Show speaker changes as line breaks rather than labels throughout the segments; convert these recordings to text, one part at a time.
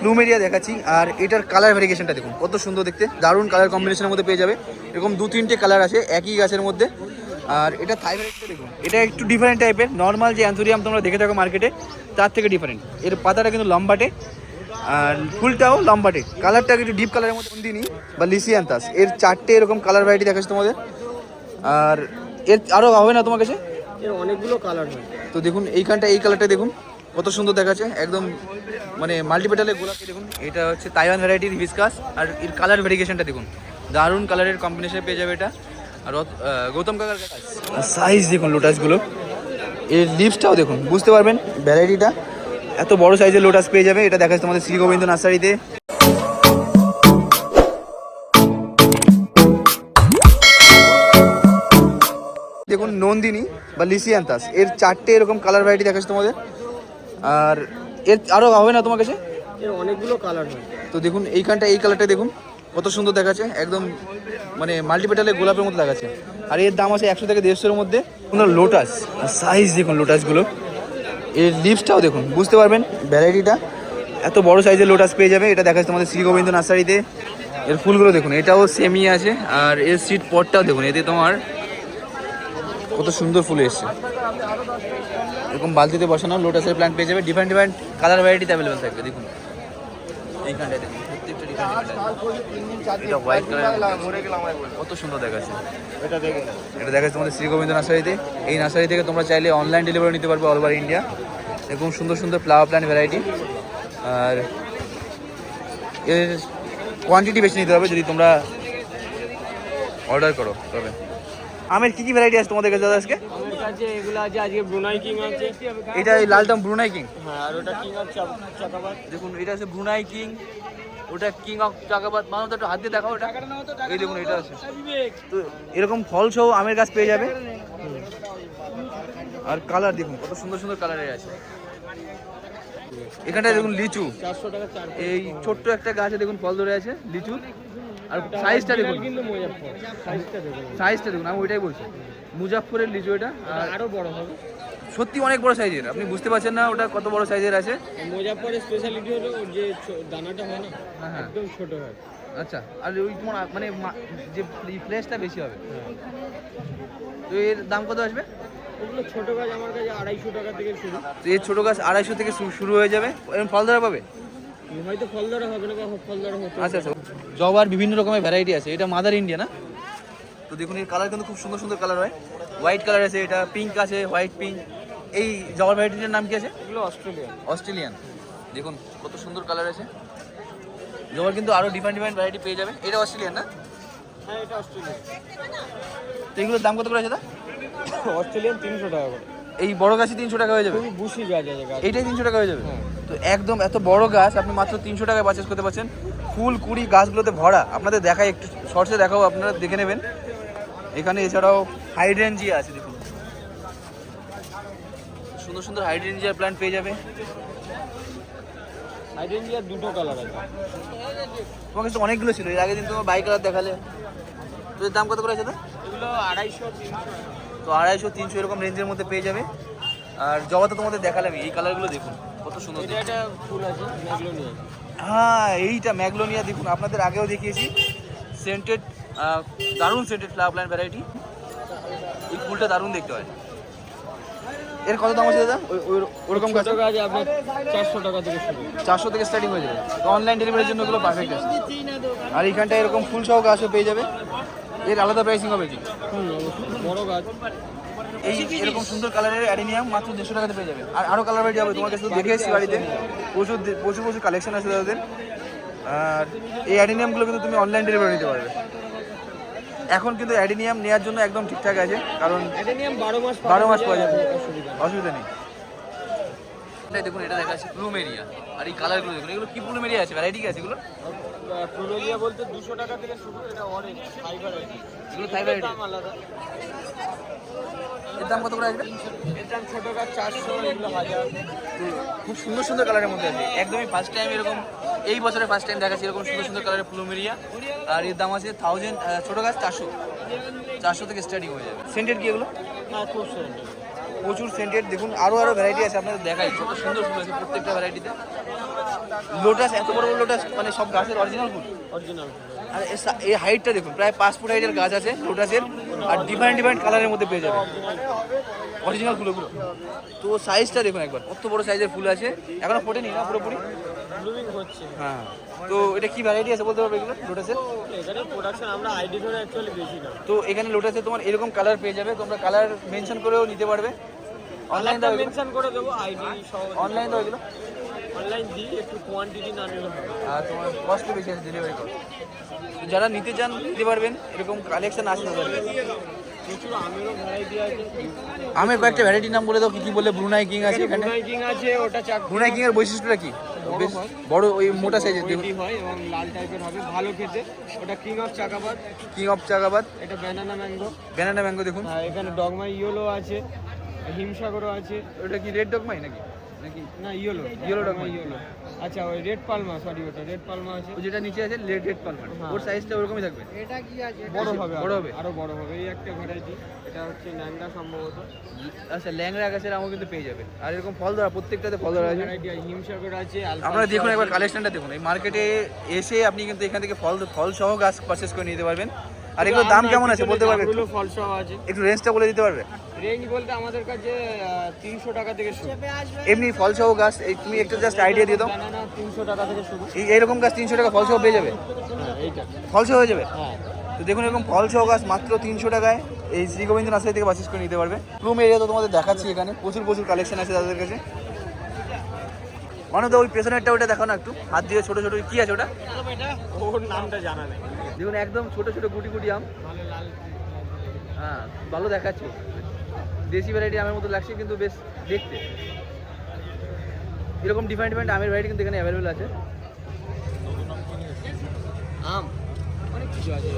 Plumeria দেখাচ্ছি আর এটার colour ভেরিয়েশনটা দেখুন কত সুন্দর দেখতে, দারুণ কালার কম্বিনেশনের মধ্যে পেয়ে যাবে। এরকম 2-3টে কালার আছে একই গাছের মধ্যে। আর এটা থাইভ্যারাইটটা দেখুন, এটা একটু ডিফারেন্ট টাইপের, নর্মাল যে অ্যান্থোরিয়াম তোমরা দেখে থাকো মার্কেটে তার থেকে ডিফারেন্ট। এর পাতাটা কিন্তু লম্বাটে আর ফুলটাও লম্বাটে, কালারটা একটু ডিপ কালারের মধ্যে দিনই বা লিসিয়ান্থাস। এর 4টে এরকম কালার ভ্যারাইটি দেখাচ্ছে তোমাদের। আর এর আরও হবে না তোমার কাছে,
এর অনেকগুলো কালার হয়।
তো দেখুন এইখানটা এই কালারটা দেখুন কত সুন্দর দেখাচ্ছে, একদম মানে মাল্টিপেটালের গোলাপি দেখুন। এটা হচ্ছে তাইওয়ান ভ্যারাইটির হিবিস্কাস আর এর কালার ভেরিয়েশনটা দেখুন, দারুণ কালারের কম্বিনেশন পেয়ে যাবে এটা। আর গৌতম কাকার সাইজ দেখুন লোটাসগুলো, এর লিভসটাও দেখুন, বুঝতে পারবেন ভ্যারাইটিটা। এত বড় সাইজের লোটাস পেয়ে যাবে, এটা দেখাচ্ছে তোমাদের শ্রী গোবিন্দ নার্সারিতে। দেখুন নন্দিনী বা লিসিয়ান্থাস, এর 4টে এরকম কালার ভ্যারাইটি দেখাচ্ছে তোমাদের। আর এর আরও হবে না তোমার কাছে,
এর অনেকগুলো কালার হয়।
তো দেখুন এইখানটা এই কালারটা দেখুন কত সুন্দর দেখাচ্ছে, একদম মানে মাল্টিপেটালের গোলাপের মতো দেখাচ্ছে। আর এর দাম আছে 100 থেকে 150-এর মধ্যে। লোটাস সাইজ দেখুন লোটাসগুলো, এর লিভসটাও দেখুন, বুঝতে পারবেন ভ্যারাইটিটা। এত বড় সাইজের লোটাস পেয়ে যাবে, এটা দেখাচ্ছে তোমাদের শ্রী গোবিন্দ নার্সারিতে। এর ফুলগুলো দেখুন, এটাও সেমই আছে। আর এর সিড পটটাও দেখুন, এতে তোমার কত সুন্দর ফুল এসছে। এরকম বালতিতে বসানো লোটাসের প্ল্যান্ট পেয়ে যাবে, ডিফারেন্ট ডিফারেন্ট কালার ভ্যারাইটিতে অ্যাভেলেবেল থাকবে। দেখুন এইখানটায় দেখুন প্রত্যেকটা ডিফারেন্ট, এটা হোয়াইট কালার কত সুন্দর দেখাচ্ছে। এটা দেখাচ্ছে তোমাদের শ্রী গোবিন্দ নার্সারিতে। এই নার্সারি থেকে তোমরা চাইলে অনলাইন ডেলিভারি নিতে পারবে অল ওভার ইন্ডিয়া। এরকম সুন্দর সুন্দর ফ্লাওয়ার প্ল্যান্ট ভ্যারাইটি। আর এর কোয়ান্টিটি বেশি নিতে হবে যদি তোমরা অর্ডার করো। তবে আমের কি কি ভ্যারাইটি আছে তোমাদের কাছে দাদা আজকে?
আমার কাছে এগুলো আছে, আজকে ব্রুনাই কিং আছে।
এটা এই লালটা ব্রুনাই কিং।
হ্যাঁ, আর ওটা কিং অফ চাকাবাদ।
দেখুন এটা আছে ব্রুনাই কিং, ওটা কিং অফ চাকাবাদ। মানুষ একটু হাত দিয়ে দেখাও ওটা। এই দেখুন এটা আছে। তো এরকম ফল সহ আমের গাছ পেয়ে যাবে। আর কালার দেখুন কত সুন্দর সুন্দর কালারের আছে। এখানটায় দেখুন লিচু,
400 টাকা চার।
এই ছোট্ট একটা গাছে দেখুন ফল ধরে আছে লিচু। আর সাইজটা দেখুন,
কিন্তু মুজাফফর সাইজটা দেখুন,
সাইজটা দেখুন, আমি ওইটাই বলছি মুজাফফরের লিচু এটা। আর
আরো বড় হবে।
সত্যি অনেক বড় সাইজের, আপনি বুঝতে পারছেন না ওটা কত বড় সাইজের আছে।
মুজাফফরের স্পেশালিটি হলো ওর যে দানাটা হয় না,
হ্যাঁ
একদম ছোট হয়।
আচ্ছা, আর ওই তোমার মানে যে ফ্লেশটা বেশি হবে। তো এর দাম কত আসবে?
ওগুলো ছোট গাছ আমার কাছে 250 টাকা থেকে শুরু।
তো এর ছোটো গাছ 250 থেকে শুরু হয়ে যাবে। এরকম ফল ধরা পাবে?
হয়তো ফল ধরা হবে না বা ফল ধরা হতে।
আচ্ছা আচ্ছা, জবার বিভিন্ন রকমের ভ্যারাইটি আছে। এটা মাদার ইন্ডিয়া না? তো দেখুন এর কালার কিন্তু খুব সুন্দর সুন্দর কালার হয়। হোয়াইট কালার আছে, এটা পিঙ্ক আছে, হোয়াইট পিঙ্ক। এই জবার ভ্যারাইটিটার নাম কি আছে?
এগুলো অস্ট্রেলিয়ান।
অস্ট্রেলিয়ান। দেখুন কত সুন্দর কালার আছে। জবার কিন্তু আরও ডিফারেন্ট ডিফারেন্ট ভ্যারাইটি পেয়ে যাবে। এটা অস্ট্রেলিয়ান না?
হ্যাঁ, এটা অস্ট্রেলিয়ান।
তো এগুলোর দাম কত করে আছে দা?
অস্ট্রেলিয়ান 300 টাকা করে।
এই বড় গাছই 300 টাকা হয়ে যাবে?
খুবই বুশি গাছ আছে গাছ।
এইটাই 300 টাকা হয়ে যাবে? তো একদম এত বড় গাছ আপনি মাত্র 300 টাকায় পারচেস করতে পারছেন। ফুল কুড়ি গাছগুলোতে ভরা। আপনাদের দেখাই, একটু শর্টসে দেখাও, আপনারা দেখে নেবেন। এখানে এছাড়াও হাইড্রেনজিয়া আছে দেখুন, সুন্দর সুন্দর হাইড্রেনজিয়ার প্ল্যান্ট পেয়ে যাবে।
হাইড্রেনজিয়ার দুটো কালার আছে।
তোমার কাছে তো অনেকগুলো ছিল, এর আগের দিন তোমার বাই কালার দেখালে। তো এর দাম কত করে আছে না?
এগুলো 250-300।
তো 250-300 এরকম রেঞ্জের মধ্যে পেয়ে যাবে। আর জবা তো তোমাদের দেখালাম, এই কালারগুলো দেখুন কত সুন্দর।
এটা একটা ফুল আছে ম্যাগনোলিয়া।
হ্যাঁ, এইটা ম্যাগনোলিয়া দেখুন, আপনাদের আগেও দেখিয়েছি। সেন্টেড, দারুণ সেন্টেড ফ্লাওয়ার প্ল্যান্ট ভ্যারাইটি। এই ফুলটা দারুণ দেখতে হয়। এর কত দাম আছে দাদা? ওরকম গাছ
ছোট গাছ আপনার 400 টাকা থেকে শুরু।
400 থেকে স্টার্টিং হয়ে যাবে। তো অনলাইন ডেলিভারির জন্য এগুলো পারফেক্ট আছে। আর এইখানটায় এরকম ফুল সহ গাছও পেয়ে যাবে। এর আলাদা প্রাইসিং হবে কি?
বড় গাছ।
এই এরকম সুন্দর কালারের অ্যাডেনিয়াম মাত্র 150 টাকাতে পেয়ে যাবে। আর আরও কালার ভ্যারাইটি হবে, তোমার কাছে দেখে এসেছি বাড়িতে, প্রচুর প্রচুর প্রচুর কালেকশন আছে তাদের। আর এই অ্যাডেনিয়ামগুলো কিন্তু তুমি অনলাইন ডেলিভারি নিতে পারবে। এখন কিন্তু অ্যাডেনিয়াম নেওয়ার জন্য একদম ঠিকঠাক আছে, কারণ
অ্যাডেনিয়াম
12 মাস পাওয়া যাবে, অসুবিধা নেই। দেখুন এটা দেখা যাচ্ছে প্লুমেরিয়া। আর এই কালারগুলো দেখুন, এগুলো কি প্লুমেরিয়া আছে, ভ্যারাইটি আছে এগুলো?
প্লুমেরিয়া বলতে 200 টাকা থেকে শুরু। এটা অরেঞ্জ ফাইবার আছে,
এগুলো থাই ভ্যারাইটি।
দাম আলাদা।
এর দাম কত করে আসবে?
এর দাম ছোট গাছ 400, এগুলো 1000।
খুব সুন্দর সুন্দর কালারের মধ্যে আছে। একদমই ফার্স্ট টাইম এরকম, এই বছরে ফার্স্ট টাইম দেখাচ্ছি এরকম সুন্দর সুন্দর কালারের প্লুমেরিয়া। আর এর দাম আছে 1000, ছোটো গাছ 400 থেকে স্টার্টিং হয়ে যাবে। সেন্টেড কি এগুলো?
হ্যাঁ, খুব সুন্দর।
প্রচুর সেন্টেড। দেখুন আরও ভ্যারাইটি আছে, আপনাদের দেখাই কত সুন্দর ফুল আছে প্রত্যেকটা ভ্যারাইটিতে। লোটাস এত বড় বড় লোটাস, মানে সব গাছের অরিজিনাল ফুল।
অরিজিনাল।
আর এই হাইটটা দেখুন, প্রায় 5 ফুট হাইটের গাছ আছে লোটাসের, আর ডিফারেন্ট ডিফারেন্ট কালারের মধ্যে পেয়ে যাবে অরিজিনাল ফুলগুলো। তো সাইজটা দেখুন একবার, কত বড় সাইজের ফুল আছে, এখনো ফোটেনি না পুরোপুরি?
ব্লুমিং হচ্ছে।
হ্যাঁ, তো এটা কি ভ্যারাইটি আছে বলতে পারবে এগুলো লোটাসের?
এখানে প্রোডাকশন আমরা আইডি ধরে অ্যাকচুয়ালি বেশি না।
তো এখানে লোটাসে তোমার এরকম কালার পেয়ে যাবে, তোমরা কালার মেনশন করেও নিতে পারবে। অনলাইন দাও,
মেনশন করে দেবো আইডি সহ।
অনলাইন দাও এগুলো,
অনলাইন দিই, একটু কোয়ান্টিটি না নিলে হবে।
আর তোমার কস্ট বেশি আছে ডেলিভারি কস্ট। যারা নিতে চান নিতে পারবেন, এরকম কালেকশন আছে তাদের কাছে।
প্রচুর আমেরও ভ্যারাইটি আছে।
আমের কয়েকটা ভ্যারাইটি নাম বলে দাও, কি কি বললে? ব্রুনাই কিং আছে এখানে।
ব্রুনাই কিং আছে, ওটা
ব্রুনাই কিং এর বৈশিষ্ট্যটা কি?
বড়
বেশ
হয়।
বড়, ওই মোটা সাইজের
ওইটি হয় এবং লাল টাইপের হবে, ভালো খেতে। ওটা king of Chakabad.
King of Chagabad.
এটা ব্যানানা ম্যাঙ্গো।
ব্যানানা ম্যাঙ্গো দেখুন।
এখানে ডগমাই ইয়েলো আছে, হিমসাগরও আছে।
ওটা কি রেড ডগমাই নাকি? নাকি
না ইয়েলো,
Yellow dogma।
ইয়েলো। আচ্ছা ওই রেড পালমা, সরি ওটা রেড পালমা আছে।
ওই যেটা নিচে আছে রেড পালমার,
হ্যাঁ।
ওর সাইজটা ওরকমই থাকবে।
বড় হবে,
বড় হবে।
আরো বড় হবে। এই একটা ভ্যারাইটি, এটা হচ্ছে ন্যাংরা সম্ভবত।
আচ্ছা, ল্যাংড়া গাছের আমও কিন্তু পেয়ে যাবে। আর এরকম ফল ধরা, প্রত্যেকটাতে ফল ধরা আছে।
ভ্যারাইটি হিমসাগর আছে।
আপনারা দেখুন একবার কালেকশনটা দেখুন। এই মার্কেটে এসে আপনি কিন্তু এখান থেকে ফল সহ গাছ পারচেস করে নিতে পারবেন। আর এগুলোর দাম কেমন আছে বলতে পারবে?
এগুলো ফল সহ আছে।
একটু রেঞ্জটা বলে দিতে পারবে?
রেঞ্জ বলতে আমাদের কাছে 300 টাকা থেকে শুরু।
এমনি ফল সহ গাছ তুমি একটা জাস্ট আইডিয়া দিয়ে দাও।
ব্যানানা 300 টাকা থেকে শুরু।
এইরকম গাছ 300 টাকা ফল সহ পেয়ে যাবে?
এইটা
ফল সহ হয়ে যাবে?
হ্যাঁ।
তো দেখুন এরকম ফল সহ গাছ মাত্র 300 টাকায় এই শ্রী গোবিন্দ নার্সারি থেকে পারচেস করে নিতে পারবে। প্লুম এরিয়া তো তোমাদের দেখাচ্ছি, এখানে প্রচুর কালেকশন আছে তাদের কাছে। মানে তো ওই পেছনেরটা ওটা দেখো না একটু, হাত দিয়ে ছোট ছোট কি আছে ওটা?
এটা ওর নামটা জানা নেই।
দেখুন একদম ছোট ছোট গুটি গুটি আম।
ভালো লাল।
হ্যাঁ, ভালো দেখাচ্ছে, দেশি ভ্যারাইটি আমের মতো লাগছে কিন্তু বেশ দেখতে। এরকম ডিফারেন্ট আমের ভ্যারাইটি কিন্তু এখানে অ্যাভেলেবেল আছে।
আম অনেক কিছু আছে।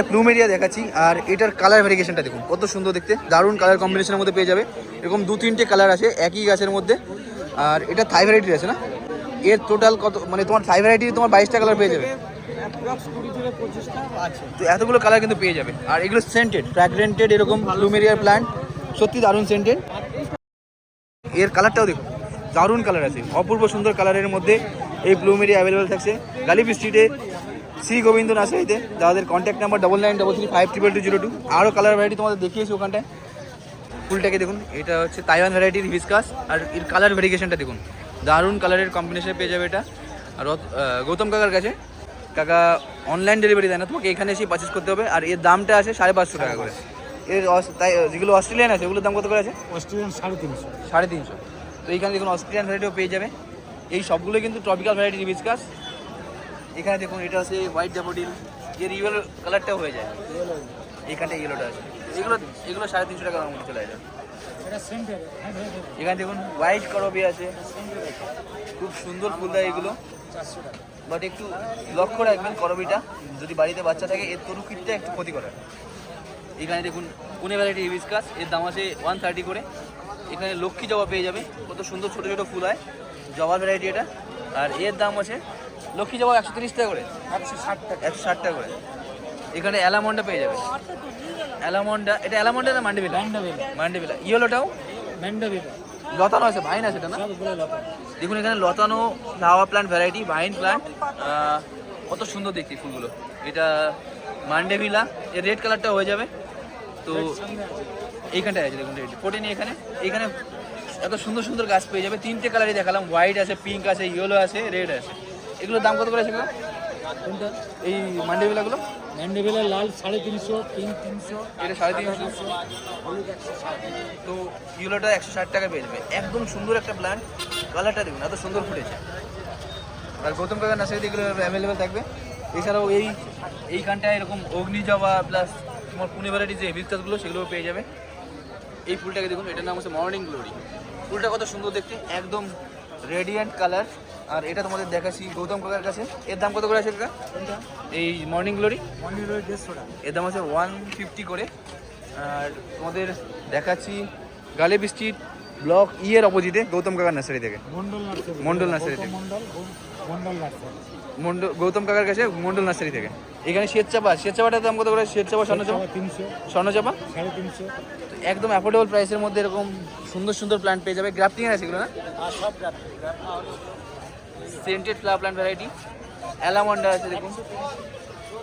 প্লুম এরিয়া দেখাচ্ছি, আর এটার কালার ভ্যারিয়েশনটা দেখুন কত সুন্দর দেখতে, দারুণ কালার কম্বিনেশনের মধ্যে পেয়ে যাবে। এরকম 2-3টে কালার আছে একই গাছের মধ্যে। আর এটা থাই ভ্যারাইটির আছে না? এর টোটাল কত, মানে তোমার থাই ভ্যারাইটি তোমার 22টা কালার পেয়ে যাবে।
অ্যাপ্রক্স 20 থেকে 25টা আছে।
তো এতগুলো কালার কিন্তু পেয়ে যাবে। আর এগুলো সেন্টেড, ফ্র্যাগ্রেন্টেড, এরকম প্লুম এরিয়ার প্ল্যান্ট সত্যি দারুণ সেন্টেড। এর কালারটাও দেখুন, দারুণ কালার আছে, অপূর্ব সুন্দর কালারের মধ্যে এই প্লুম এরিয়া অ্যাভেলেবেল থাকছে গালিব স্ট্রিটে শ্রী গোবিন্দ নার্সারিতে। যাদের কন্ট্যাক্ট নাম্বার 9933522202। আরও কালার ভ্যারাইটি তোমাদের দেখিয়েছি ওখানটায়। ফুলটাকে দেখুন, এটা হচ্ছে তাইওয়ান ভ্যারাইটির হিবিস্কাস। আর এর কালার ভেরিয়েশনটা দেখুন, দারুণ কালারের কম্বিনেশন পেয়ে যাবে এটা। আর গৌতম কাকার কাছে, কাকা অনলাইন ডেলিভারি দেয় না, তোমাকে এখানে এসেই পারচেস করতে হবে। আর এর দামটা আছে 550 টাকা করে। এর তাই যেগুলো অস্ট্রেলিয়ান আছে ওগুলোর দাম কত করে আছে?
অস্ট্রেলিয়ান 350।
350। তো এইখানে দেখুন অস্ট্রেলিয়ান ভ্যারাইটিও পেয়ে যাবে। এই সবগুলো কিন্তু ট্রপিক্যাল ভ্যারাইটি হিবিস্কাস। এখানে দেখুন এটা আছে হোয়াইট ড্যাফোডিল, এর ইয়েলো কালারটাও হয়ে যায়। এইখানটা ইয়েলোটা আছে। এগুলো 350 টাকার মধ্যে চলে যায়। এখানে দেখুন হোয়াইট করবি আছে, খুব সুন্দর ফুল দেয় এগুলো। বাট একটু লক্ষ্য রাখবেন করবিটা, যদি বাড়িতে বাচ্চা থাকে এর তরুকিটটা একটু ক্ষতি করে। এখানে দেখুন পুনে ভ্যারাইটি হিবিস্কাস, এর দাম আছে 130 করে। এখানে লক্ষ্মী জবা পেয়ে যাবে, কত সুন্দর ছোটো ছোটো ফুল হয়, জবা ভ্যারাইটি এটা। আর এর দাম আছে লক্ষ্মী জবা 130 টাকা করে, 160 টাকা করে। এখানে অ্যালামন্ডা পেয়ে যাবে, অ্যালামন্ডা। এটা অ্যালামন্ডা না মান্ডেভিলা? মান্ডেভিলা। ইয়েলোটাও লতানো আছে, ভাইন আছে এটা না? দেখুন এখানে লতানো flower plant variety, vine plant, কত সুন্দর দেখতে ফুলগুলো। এটা মান্ডেভিলা, এর রেড কালারটা হয়ে যাবে। তো এইখানটায় আছে দেখুন রেড, ফোটেনি এখানে। এখানে এত সুন্দর গাছ পেয়ে যাবে। 3টে কালারই দেখালাম, হোয়াইট আছে, পিঙ্ক আছে, ইয়েলো আছে, রেড আছে। এগুলোর দাম কত করে আছে এগুলো? কোনটা? এই মান্ডেভিলাগুলো?
ম্যান্ডেভিলা লাল 350, পিঙ্ক 300,
এটা 350। তো ইয়েলোটা 160 টাকা পেয়ে যাবে। একদম সুন্দর একটা প্ল্যান্ট, কালারটা দেখুন এত সুন্দর ফুটেছে। আর গৌতম কাকার নার্সারিতে এগুলো অ্যাভেলেবেল থাকবে। এছাড়াও এইখানটায় এরকম অগ্নি জবা প্লাস তোমার পুনে ভ্যারাইটির যে হিবিস্কাসগুলো সেগুলো পেয়ে যাবে। এই ফুলটাকে দেখুন, এটার নাম হচ্ছে মর্নিং গ্লোরি। ফুলটা কত সুন্দর দেখতে, একদম রেডিয়েন্ট কালার। আর এটা তোমাদের দেখাচ্ছি গৌতম কাকার কাছে। এর দাম কত করে আছে এটা? এই মর্নিং গ্লোরি
150 টাকা।
এর দাম আছে 150 করে। আর তোমাদের দেখাচ্ছি গালিব স্ট্রিট ব্লক এর অপোজিটে গৌতম কাকার নার্সারি থেকে, মন্ডল নার্সারি থেকে, গৌতম কাকার কাছে মন্ডল নার্সারি থেকে। এখানে শ্বেতচাপাটার দাম কত করে? শ্বেতচাপা, স্বর্ণচাপা 300, স্বর্ণচাপা 350। একদম অ্যাফোর্ডেবল প্রাইসের মধ্যে এরকম সুন্দর সুন্দর প্ল্যান্ট পেয়ে যাবে, গ্রাফটিং আছে এগুলো না?
আর সব grafting
scented flower plant variety. Allamanda আছে দেখুন,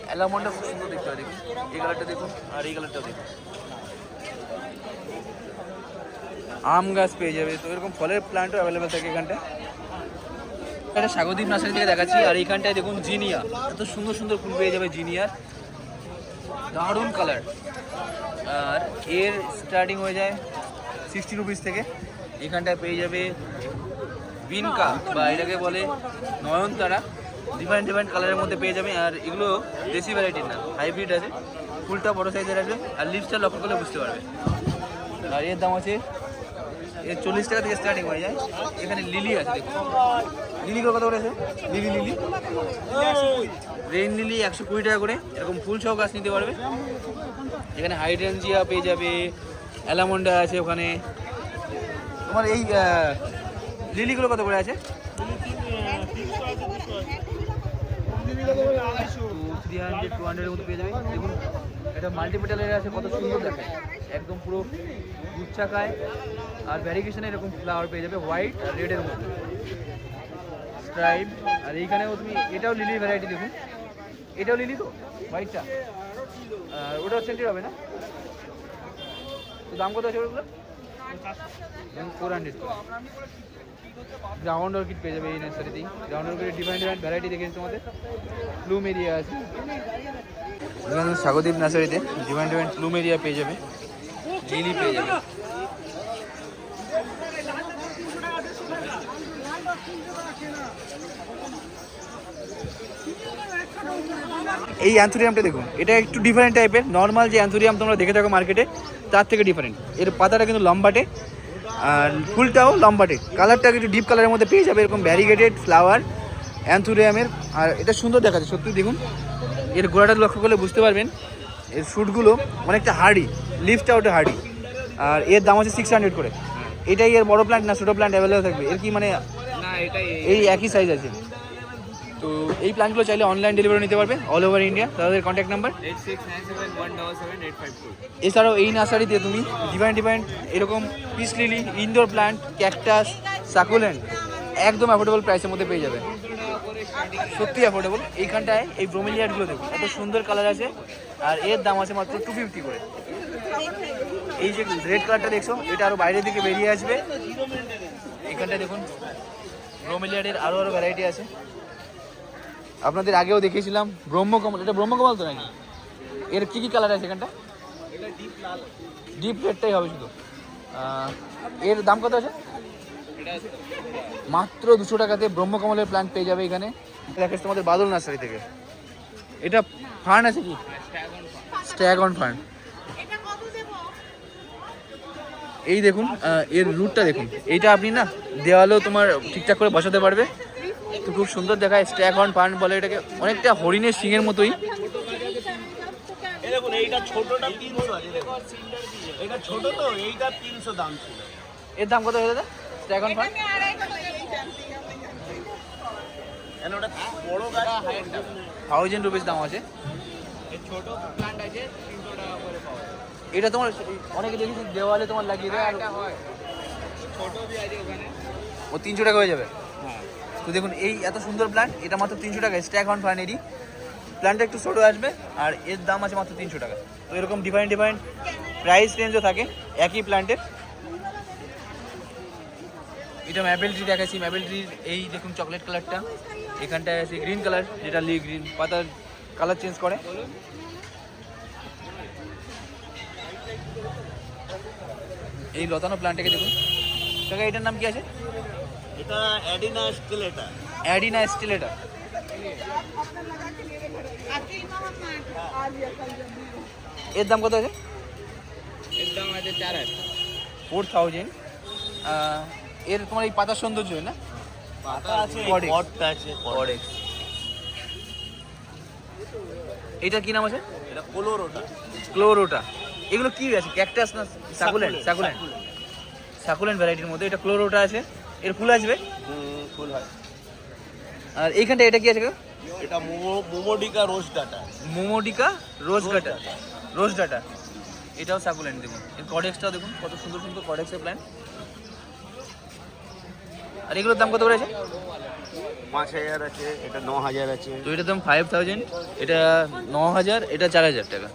অ্যালামন্ডা খুব সুন্দর দেখতে হয় দেখুন, এই কালারটা দেখুন আর এই কালারটাও দেখুন। আম গাছ পেয়ে যাবে, তো এরকম ফলের প্ল্যান্টও অ্যাভেলেবেল থাকে এখানটায়। এটা স্বাগতিক নার্সারি থেকে দেখাচ্ছি। আর এইখানটায় দেখুন জিনিয়া, এত সুন্দর সুন্দর ফুল পেয়ে যাবে জিনিয়ার, দারুণ কালার। আর এর স্টার্টিং হয়ে যায় 60 রুপিস থেকে। এখানটায় পেয়ে যাবে বিনকা বা এটাকে বলে নয়নতারা, ডিফারেন্ট ডিফারেন্ট কালারের মধ্যে পেয়ে যাবে। আর এগুলো দেশি ভ্যারাইটির না, হাইব্রিড আছে, ফুলটা বড় সাইজের আছে। আর লিভসটা লক্ষ্য করলে বুঝতে পারবে। আর এর দাম আছে, এর 40 টাকা থেকে স্টার্টিং হয়ে যায়। এখানে লিলি আছে দেখুন, লিলিগুলো কত করে আছে? লিলি রেইন লিলি 120 টাকা করে, এরকম ফুল সহ গাছ নিতে পারবে। এখানে হাইড্রেনজিয়া পেয়ে যাবে, অ্যালামন্ডা আছে ওখানে। তোমার এই লিলিগুলো কত করে আছে? 300-200 মতো পেয়ে যাবে। দেখুন এটা মাল্টিপেটালের আছে, কত সুন্দর দেখায়, একদম পুরো গুচ্ছাকায়। আর ভ্যারিগেশনে এরকম ফ্লাওয়ার পেয়ে যাবে, হোয়াইট আর রেডের মধ্যে স্ট্রাইপ। আর এইখানেও তুমি, এটাও লিলি ভ্যারাইটি দেখুন, এটাও লিলি তো হোয়াইটটা, আর ওটাও সেন্টেড হবে না? তো দাম কত আছে ওগুলো? 400। গ্রাউন্ড অর্কিড পেয়ে যাবে এই নার্সারিতেই। গ্রাউন্ড অর্কিডের ডিফারেন্ট ভ্যারাইটি দেখেছি তোমাদের, প্লুম এরিয়া আছে। স্বাগতিক নার্সারিতে ডিফারেন্ট প্লুম এরিয়া পেয়ে যাবে, লিলি পেয়ে যাবে। এই অ্যান্থোরিয়ামটা দেখুন, এটা একটু ডিফারেন্ট টাইপের। নর্মাল যে অ্যান্থোরিয়াম তোমরা দেখে থাকো মার্কেটে, তার থেকে ডিফারেন্ট। এর পাতাটা কিন্তু লম্বাটে আর ফুলটাও লম্বাটে, কালারটা একটু ডিপ কালারের মধ্যে পেয়ে যাবে। এরকম ভ্যারিগেটেড ফ্লাওয়ার অ্যান্থোরিয়ামের, আর এটা সুন্দর দেখাচ্ছে সত্যি। দেখুন এর গোড়াটা লক্ষ্য করলে বুঝতে পারবেন, এর শুটগুলো অনেকটা হার্ডি, লিফটা ওটা হার্ডি। আর এর দাম আছে 600 করে। এটাই এর বড় প্ল্যান্ট না ছোটো প্ল্যান্ট অ্যাভেলেবেল থাকবে? এর কি মানে
না, এটাই
এই একই সাইজ আছে। তো এই প্ল্যান্টগুলো চাইলে অনলাইন ডেলিভারি নিতে পারবে অল ওভার ইন্ডিয়া। তাদের কন্ট্যাক্ট নাম্বার
8697177852।
এছাড়াও এই নার্সারিতে তুমি ডিফারেন্ট এরকম peace lily, indoor plant, cactus, succulent একদম অ্যাফোর্ডেবল প্রাইসের মধ্যে পেয়ে যাবে, সত্যি অ্যাফোর্ডেবল। এইখানটায় এই ব্রোমেলিয়াডগুলো দেখুন, এত সুন্দর কালার আছে। আর এর দাম আছে মাত্র 250 করে। এই যে রেড কালারটা দেখছো, এটা আরও বাইরের দিকে বেরিয়ে আসবে। এখানটায় দেখুন ব্রোমেলিয়াডের আরও ভ্যারাইটি আছে। আপনাদের আগেও দেখিয়েছিলাম ব্রহ্মকমল, এটা ব্রহ্মকমল তো নাকি? এর কী কী কালার আছে এখানটা? ডিপ রেডটাই হবে শুধু। এর দাম কত আছে? মাত্র 200 টাকাতে ব্রহ্মকমলের প্ল্যান্ট পেয়ে যাবে এখানে। দেখাচ্ছি তোমাদের বাদল নার্সারি থেকে। এটা ফার্ন আছে কি? স্ট্যাগন ফার্ন। এই দেখুন এর রুটটা দেখুন, এইটা আপনি না দেওয়ালেও তোমার ঠিকঠাক করে বসাতে পারবে, তো খুব সুন্দর দেখায়। স্ট্যাগন ফার্ন বলে এটাকে, অনেকটা হরিণের শিঙের মতোই।
দেখুন এইটা ছোটটা 300 আছে, এটা ছোট তো, এইটা 300 দাম ছিল।
এর দাম কত হয়ে যাবে স্ট্যাগন ফার্ন?
ওটা বড় গাছ
1000 রুপিস দাম আছে।
ছোট প্ল্যান্ট আছে 300 টাকা করে পাওয়া যায়।
এটা তোমার অনেকে দেখেছি দেওয়ালে তোমার লাগিয়ে দেয়, আর
ছোট বি আছে ওখানে,
ও 300 টাকা হয়ে যাবে।
হ্যাঁ।
তো দেখুন এই এত সুন্দর প্ল্যান্ট, এটা মাত্র 300 টাকা। স্ট্যাগন ফার্নেরই প্ল্যান্টটা একটু ছোটো আসবে, আর এর দাম আছে মাত্র 300 টাকা। তো এরকম ডিফারেন্ট প্রাইস রেঞ্জও থাকে একই প্ল্যান্টের। এটা ম্যাপেল ট্রি দেখাচ্ছি। ম্যাপেল ট্রির এই দেখুন চকলেট কালারটা, এখানটায় আছে গ্রিন কালার, যেটা লি গ্রিন, পাতার কালার চেঞ্জ করে। এই লতানো প্ল্যান্টটাকে দেখুন, কাকা এটার নাম কি আছে?
এটা অ্যাডিনা স্টিলেটা।
অ্যাডিনা স্টিলেটা। এর দাম কত আছে?
এর দাম আছে
4000। এর তোমার এই পাতার সৌন্দর্য না,
পাতা আছে,
Codex।
পটটা আছে,
কডেক্স। এটা কি নাম আছে?
এটা কোলোরোটা।
ক্লোরোটা। এগুলো কি আছে, ক্যাকটাস না সাকুলেন্ট? সাকুলেন্ট, সাকুলেন্ট ভ্যারাইটির মধ্যে এটা ক্লোরোটা আছে। এর ফুল আসবে,
ফুল হয়।
আর এইখানটা এটা কি আছে?
এটা মোমোডিকা রোজ ডাটা।
মোমোডিকা রোজ ডাটা, রোজ ডাটা। এটাও সাকুলেন্ট। দেখুন এর কডেক্সটাও দেখুন, কত সুন্দর সুন্দর কডেক্সের প্ল্যান্ট। আর এগুলোর দাম কত করে আছে?
5,000 আছে, এটা 9,000 আছে।
তো এটার দাম 5000, এটা 9000, এটা 4000 টাকা।